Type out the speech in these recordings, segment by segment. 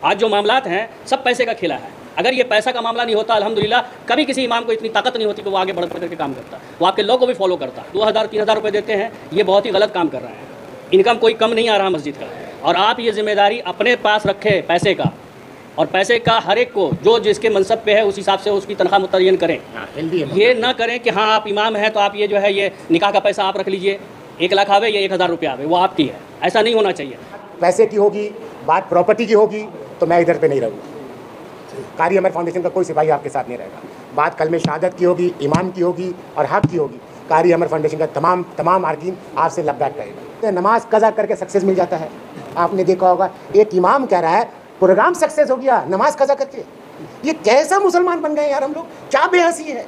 आज जो मामलात हैं सब पैसे का खेला है। अगर ये पैसा का मामला नहीं होता, अल्हम्दुलिल्लाह, कभी किसी इमाम को इतनी ताकत नहीं होती कि वो आगे बढ़ करके काम करता। वो आपके लॉ को भी फॉलो करता। 2000-3000 रुपये देते हैं, ये बहुत ही गलत काम कर रहे हैं। इनकम कोई कम नहीं आ रहा मस्जिद का। और आप ये जिम्मेदारी अपने पास रखें पैसे का, और पैसे का हर एक को जो जिसके मनसब पे है उस हिसाब से उसकी तनख्वाह मुतय्यन करें। ये ना करें कि हाँ आप इमाम हैं तो आप ये जो है ये निकाह का पैसा आप रख लीजिए, 1 लाख आवे या 1000 रुपये आवे, वो आपकी है। ऐसा नहीं होना चाहिए। पैसे की होगी बात, प्रॉपर्टी की होगी तो मैं इधर पे नहीं रहूँगा। कारी अमर फाउंडेशन का कोई सिपाही आपके साथ नहीं रहेगा। बात कलमे शहादत की होगी, इमाम की होगी और हक की होगी, कारी अमर फाउंडेशन का तमाम आर्कीन आपसे लबैक करेगा। नमाज कज़ा करके सक्सेस मिल जाता है। आपने देखा होगा एक इमाम कह रहा है प्रोग्राम सक्सेस हो गया नमाज कज़ा करके। ये कैसा मुसलमान बन गए यार हम लोग, क्या बेहसी है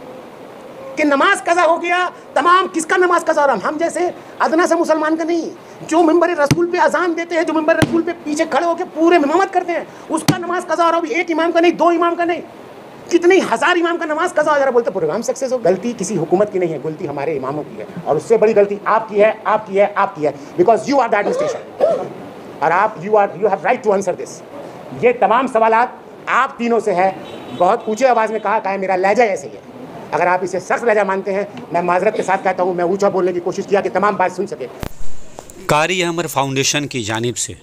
कि नमाज कज़ा हो गया। तमाम किसका नमाज कज़ा हो रहा? हम जैसे अदना से मुसलमान का नहीं, जो मिंबर रसूल पे अजान देते हैं, जो मिंबर रसूल पे पीछे खड़े होकर पूरे इमामत करते हैं, उसका नमाज कज़ा हो रहा है। एक इमाम का नहीं, 2 इमाम का नहीं, कितने हज़ार इमाम का नमाज कज़ा हो जा रहा है। बोलते प्रोग्राम सक्सेस हो। गलती किसी हुकूमत की नहीं है, गलती हमारे इमामों की है, और उससे बड़ी गलती आपकी है, आपकी है, आपकी है, because you are the administration और आप you have right to answer this. ये तमाम सवालात आप तीनों से है। बहुत ऊंचे आवाज़ में कहा है, मेरा लहजा ऐसे ही है। अगर आप इसे सख्त लहजा मानते हैं, मैं माजरत के साथ कहता हूँ, मैं ऊंचा बोलने की कोशिश किया कि तमाम बात सुन सके। कारी अमर फाउंडेशन की जानिब से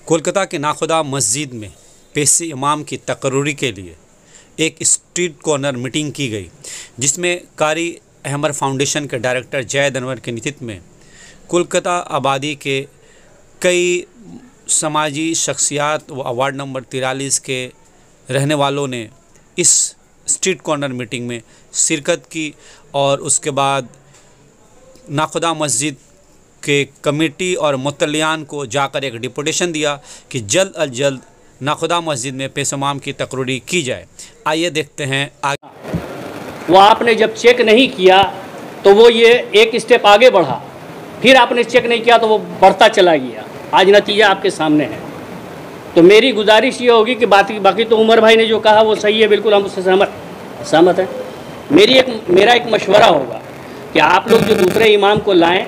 कोलकाता के नाखुदा मस्जिद में पेशे इमाम की तकर्री के लिए एक स्ट्रीट कॉर्नर मीटिंग की गई, जिसमें कारी अमर फाउंडेशन के डायरेक्टर जैद अनवर के नेतृत्व में कोलकाता आबादी के कई समाजी शख्सियात व वार्ड नंबर 43 के रहने वालों ने इस स्ट्रीट कॉर्नर मीटिंग में शिरकत की। और उसके बाद नाखुदा मस्जिद के कमेटी और मुतल्लियान को जाकर एक डिपुटेशन दिया कि जल्द अज जल्द नाखुदा मस्जिद में पेश इमाम की तकर्री की जाए। आइए देखते हैं आगे। वो आपने जब चेक नहीं किया तो वो ये एक स्टेप आगे बढ़ा, फिर आपने चेक नहीं किया तो वो बढ़ता चला गया। आज नतीजा आपके सामने है। तो मेरी गुजारिश ये होगी कि बाकी तो उमर भाई ने जो कहा वो सही है, बिल्कुल हम उससे सहमत हैं। मेरा एक मशवरा होगा कि आप लोग जो दूसरे इमाम को लाएं,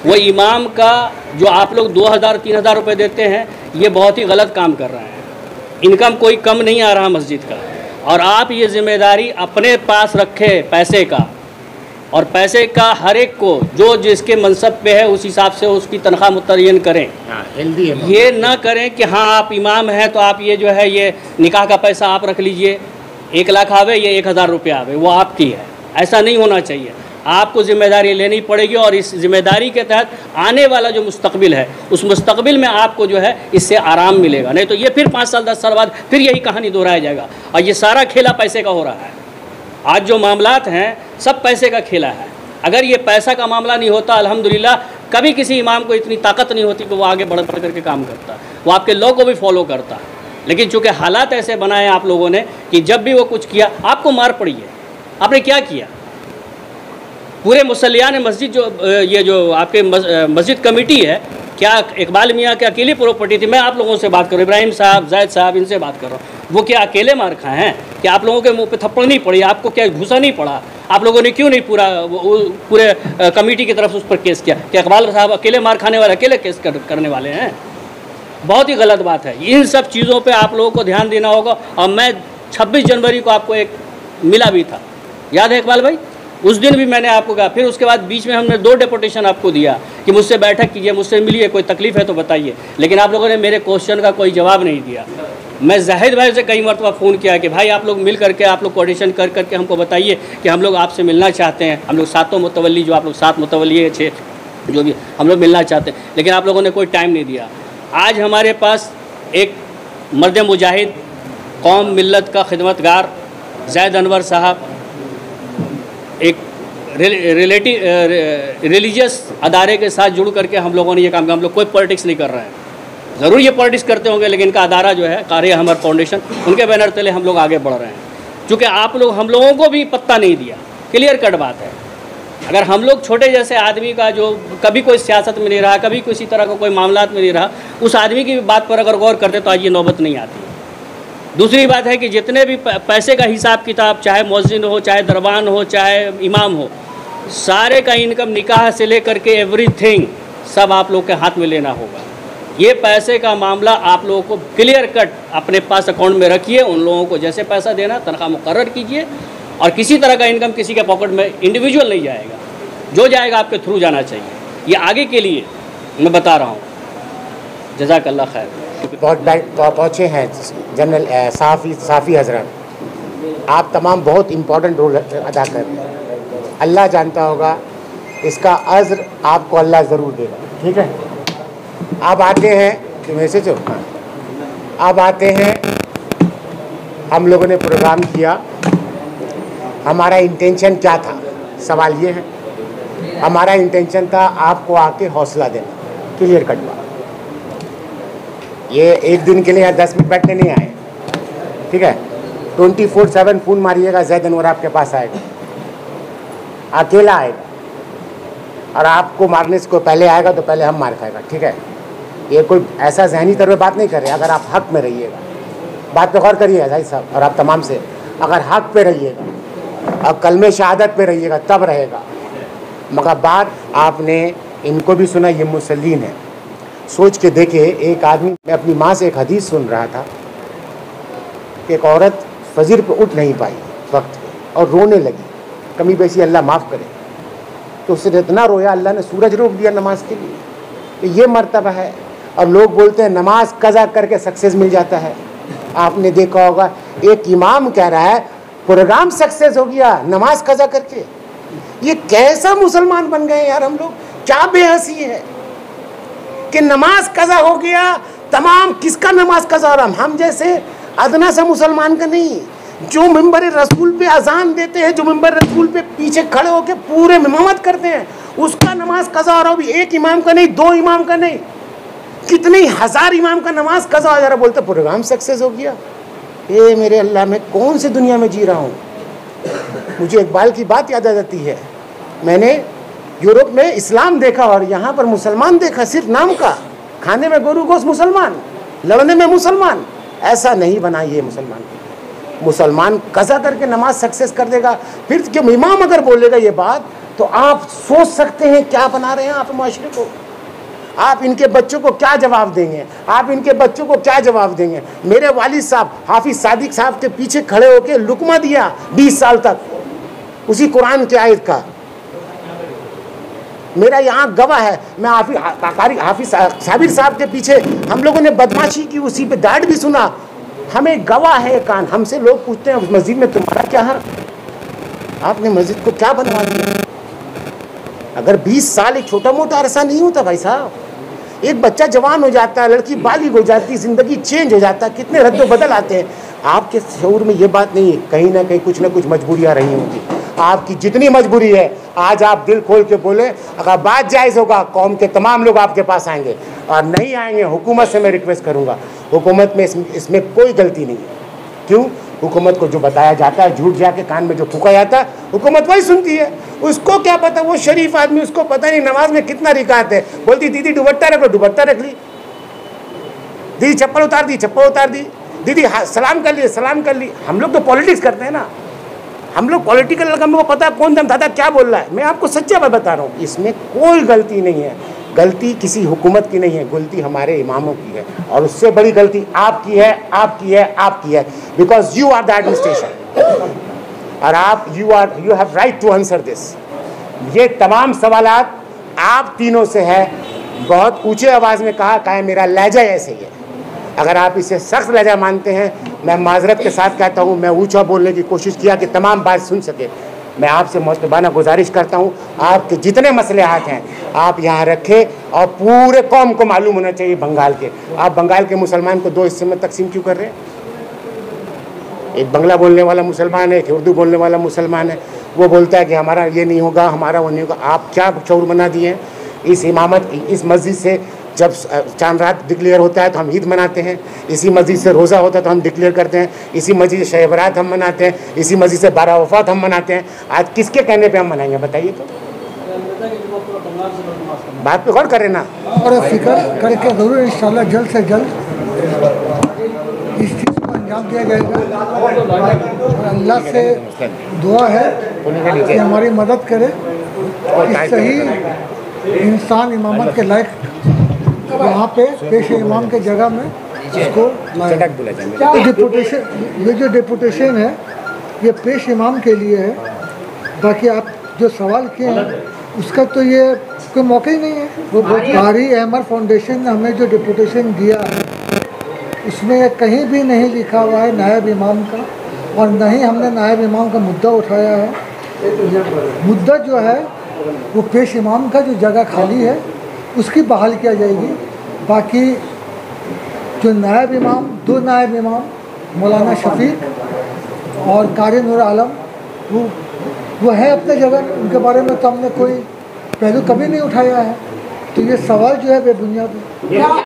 वो इमाम का जो आप लोग 2000-3000 रुपये देते हैं, ये बहुत ही गलत काम कर रहे हैं। इनकम कोई कम नहीं आ रहा मस्जिद का। और आप ये जिम्मेदारी अपने पास रखें पैसे का, और पैसे का हर एक को जो जिसके मनसब पे है उस हिसाब से उसकी तनख्वाह मुतय्यन करें। ये ना करें कि हाँ आप इमाम हैं तो आप ये जो है ये निकाह का पैसा आप रख लीजिए, 1 लाख आवे या 1000 रुपये आवे, वो आपकी है। ऐसा नहीं होना चाहिए। आपको जिम्मेदारी लेनी पड़ेगी, और इस जिम्मेदारी के तहत आने वाला जो मुस्तकबिल है, उस मुस्तकबिल में आपको जो है इससे आराम मिलेगा। नहीं तो ये फिर 5 साल 10 साल बाद फिर यही कहानी दोहराया जाएगा। और ये सारा खेला पैसे का हो रहा है। आज जो मामलात हैं सब पैसे का खेला है। अगर ये पैसा का मामला नहीं होता, अल्हम्दुलिल्लाह, कभी किसी इमाम को इतनी ताकत नहीं होती कि वो आगे बढ़ करके काम करता। वो आपके लॉ को भी फॉलो करता। लेकिन चूँकि हालात ऐसे बनाए आप लोगों ने कि जब भी वो कुछ किया आपको मार पड़ी है। आपने क्या किया? पूरे मुसल्लियान मस्जिद जो आपके मस्जिद कमेटी है, क्या इकबाल मियाँ के अकेली प्रॉपर्टी थी? मैं आप लोगों से बात कर रहा हूँ, इब्राहिम साहब, जैद साहब, इनसे बात कर रहा हूँ। वो क्या अकेले मार खाए हैं? क्या आप लोगों के मुंह पे थप्पड़ नहीं पड़ी? आपको क्या घुसा नहीं पड़ा? आप लोगों ने क्यों नहीं पूरे कमेटी की तरफ उस पर केस किया? क्या इकबाल साहब अकेले मार खाने वाले अकेले केस करने वाले हैं? बहुत ही गलत बात है। इन सब चीज़ों पर आप लोगों को ध्यान देना होगा। और मैं 26 जनवरी को आपको एक मिला भी था, याद है इकबाल भाई? उस दिन भी मैंने आपको कहा। फिर उसके बाद बीच में हमने 2 डेपुटेशन आपको दिया कि मुझसे बैठक कीजिए, मुझसे मिलिए, कोई तकलीफ़ है तो बताइए। लेकिन आप लोगों ने मेरे क्वेश्चन का कोई जवाब नहीं दिया। मैं जाहिद भाई से कई मरतबा फ़ोन किया कि भाई आप लोग मिल करके आप लोग कोऑर्डिनेशन कर करके हमको बताइए कि हम लोग आपसे मिलना चाहते हैं। हम लोग 7 मुतवल्ली, जो आप लोग 7 मुतवल्ली है, 6 जो भी, हम लोग मिलना चाहते हैं। लेकिन आप लोगों ने कोई टाइम नहीं दिया। आज हमारे पास एक मर्द मुजाहिद, कौम मिल्लत का खिदमतगार जैद अनवर साहब, एक रिलीजियस अदारे के साथ जुड़ करके हम लोगों ने ये काम किया। हम लोग कोई पॉलिटिक्स नहीं कर रहे हैं। ज़रूर ये पॉलिटिक्स करते होंगे, लेकिन इनका अदारा जो है कारी अमर फाउंडेशन, उनके बैनर तले हम लोग आगे बढ़ रहे हैं। क्योंकि आप लोग हम लोगों को भी पत्ता नहीं दिया। क्लियर कट बात है। अगर हम लोग छोटे जैसे आदमी का जो कभी कोई सियासत में नहीं रहा, कभी किसी तरह का कोई मामलात में नहीं रहा, उस आदमी की बात पर अगर गौर करते तो आज ये नौबत नहीं आती। दूसरी बात है कि जितने भी पैसे का हिसाब किताब, चाहे मुअज्जिन हो, चाहे दरबान हो, चाहे इमाम हो, सारे का इनकम निकाह से लेकर के एवरीथिंग सब आप लोग के हाथ में लेना होगा। ये पैसे का मामला आप लोगों को क्लियर कट अपने पास अकाउंट में रखिए। उन लोगों को जैसे पैसा देना तनख्वाह मुकर्रर कीजिए, और किसी तरह का इनकम किसी के पॉकेट में इंडिविजुअल नहीं जाएगा, जो जाएगा आपके थ्रू जाना चाहिए। ये आगे के लिए मैं बता रहा हूँ। जज़ाकल्लाह खैर। बहुत पहुँचे हैं जनरल साफ़ी हजरत, आप तमाम बहुत इम्पोर्टेंट रोल अदा कर रहे हैं। अल्लाह जानता होगा इसका अज़्र आपको अल्लाह ज़रूर देगा, ठीक है। आप आते हैं कि मैसेज हो, आप आते हैं, हम लोगों ने प्रोग्राम किया, हमारा इंटेंशन क्या था? सवाल ये है, हमारा इंटेंशन था आपको आके हौसला देना, क्लियर कट बात। ये एक दिन के लिए या 10 मिनट बैठने नहीं आए, ठीक है। 24/7 फ़ोन मारिएगा, ज़ैद अनवर आपके पास आएगा, अकेला आएगा, और आपको मारने से को पहले आएगा तो पहले हम मार खाएगा, ठीक है। ये कोई ऐसा जहनी तरह पे बात नहीं कर रहे। अगर आप हक में रहिएगा, बात पे गौर करिएगा भाई साहब, और आप तमाम से, अगर हक पे रहिएगा और कलमे शहादत पे रहिएगा तब रहेगा। मगर बात आपने इनको भी सुना, ये मुसल्लीन है। सोच के देखे, एक आदमी, मैं अपनी माँ से एक हदीस सुन रहा था कि एक औरत फजर पे उठ नहीं पाई वक्त पे और रोने लगी, कमी बेशी अल्लाह माफ़ करे। तो उसने इतना रोया, अल्लाह ने सूरज रोक दिया नमाज के लिए। तो ये मर्तबा है। और लोग बोलते हैं नमाज कज़ा करके सक्सेस मिल जाता है। आपने देखा होगा एक इमाम कह रहा है प्रोग्राम सक्सेस हो गया नमाज कज़ा करके। ये कैसा मुसलमान बन गए यार हम लोग, क्या बेहसी है कि नमाज कज़ा हो गया। तमाम किसका नमाज कज़ा हो रहा? हम जैसे अदना सा मुसलमान का नहीं, जो मिंबर रसूल पे अजान देते हैं, जो मिंबर रसूल पे पीछे खड़े होकर पूरे इमामत करते हैं, उसका नमाज कज़ा हो रहा हो। एक इमाम का नहीं, 2 इमाम का नहीं, कितने हजार इमाम का नमाज कज़ा हो जा रहा। बोलते प्रोग्राम सक्सेस हो गया। ये मेरे अल्लाह, मैं कौन सी दुनिया में जी रहा हूँ। मुझे इकबाल की बात याद आ जाती है। मैंने यूरोप में इस्लाम देखा और यहाँ पर मुसलमान देखा, सिर्फ नाम का। खाने में गोरू गोश्त मुसलमान, लड़ने में मुसलमान। ऐसा नहीं बनाइए मुसलमान। मुसलमान कज़ा करके नमाज सक्सेस कर देगा। फिर क्यों इमाम अगर बोलेगा ये बात, तो आप सोच सकते हैं क्या बना रहे हैं आप माशरे को। आप इनके बच्चों को क्या जवाब देंगे? आप इनके बच्चों को क्या जवाब देंगे? मेरे वालिद साहब हाफिज सादिक साहब के पीछे खड़े होकर लुकमा दिया 20 साल तक, उसी कुरान के आयत का। मेरा यहाँ गवाह है। मैं हाफिज साबिर साहब के पीछे हम लोगों ने बदमाशी की, उसी पे डांट भी सुना। हमें गवाह है कान। हमसे लोग पूछते हैं मस्जिद में तुम्हारा क्या है? आपने मस्जिद को क्या बनवा दिया? अगर 20 साल एक छोटा मोटा अरसा नहीं होता भाई साहब। एक बच्चा जवान हो जाता है, लड़की बालिग हो जाती है, ज़िंदगी चेंज हो जाता है, कितने रद्द बदल आते हैं। आपके शऊर में ये बात नहीं है। कहीं ना कहीं कुछ ना कुछ मजबूरियाँ रही होंगी। आपकी जितनी मजबूरी है, आज आप दिल खोल के बोले, अगर बात जायज़ होगा कौम के तमाम लोग आपके पास आएंगे, और नहीं आएंगे हुकूमत से मैं रिक्वेस्ट करूँगा, हुकूमत में इसमें कोई गलती नहीं है। क्यों? हुकूमत को जो बताया जाता है, झूठ जाके कान में जो फूका जाता है, हुकूमत वही सुनती है। उसको क्या पता, वो शरीफ आदमी, उसको पता नहीं नमाज में कितना रिकात है। बोलती दीदी दुपट्टा रख लो, दुपट्टा रख ली। दीदी चप्पल उतार दी, चप्पल उतार दी। दीदी सलाम कर लिए, सलाम कर ली। हम लोग तो पॉलिटिक्स करते हैं ना, हम लोग पॉलिटिकल, हमको पता है कौन दम दादा क्या बोल रहा है। मैं आपको सच्चा बात बता रहा हूँ, इसमें कोई गलती नहीं है। गलती किसी हुकूमत की नहीं है, गलती हमारे इमामों की है। और उससे बड़ी गलती आपकी है, आपकी है, आपकी है। Because you are the administration, और आप you have right to answer this. ये तमाम सवालात आप तीनों से है। बहुत ऊंचे आवाज़ में कहा है, मेरा लहजा ऐसे ही है। अगर आप इसे सख्त लहजा मानते हैं, मैं माजरत के साथ कहता हूँ, मैं ऊंचा बोलने की कोशिश किया कि तमाम बात सुन सके। मैं आपसे मोहतबाना गुजारिश करता हूँ, आपके जितने मसले हाथ हैं आप यहाँ रखें, और पूरे कौम को मालूम होना चाहिए बंगाल के। आप बंगाल के मुसलमान को 2 हिस्से में तकसीम क्यों कर रहे हैं? एक बंगला बोलने वाला मुसलमान है, एक उर्दू बोलने वाला मुसलमान है। वो बोलता है कि हमारा ये नहीं होगा, हमारा वो नहीं होगा। आप क्या शऊर बना दिए हैं? इस इमामत, इस मस्जिद से जब चांद रात डिक्लेयर होता है तो हम ईद मनाते हैं। इसी मस्जिद से रोज़ा होता है तो हम डिक्लेयर करते हैं। इसी मस्जिद से शब बारात हम मनाते हैं। इसी मस्जिद से 12 वफ़ात हम मनाते हैं। आज किसके कहने पे हम मनाएंगे बताइए? तो बात पे गौर करें ना, और फिक्र करके ज़रूर इंशाल्लाह जल्द से जल्द इस चीज़ को अंजाम दिया जाएगा। और अल्लाह से दुआ है कि हमारी मदद करे, कि सही इंसान इमामत के लायक वहाँ पे पेश इमाम के जगह में इसको लाया। डिपुटेशन, ये जो डिपुटेशन है ये पेश इमाम के लिए है। बाकी आप जो सवाल किए हैं उसका तो ये कोई मौका ही नहीं है। वो कारी अहमद फाउंडेशन ने हमें जो डिपुटेशन दिया है उसमें ये कहीं भी नहीं लिखा हुआ है नायब इमाम का, और न ही हमने नायब इमाम का मुद्दा उठाया है। मुद्दा जो है वो पेश इमाम का जो जगह खाली है उसकी बहाल किया जाएगी। बाकी जो नायब इमाम, 2 नायब इमाम मौलाना शफीक और कारी नूर आलम, वो है अपने जगह, उनके बारे में तो हमने कोई पहलू कभी नहीं उठाया है। तो ये सवाल जो है बेबुनियाद है।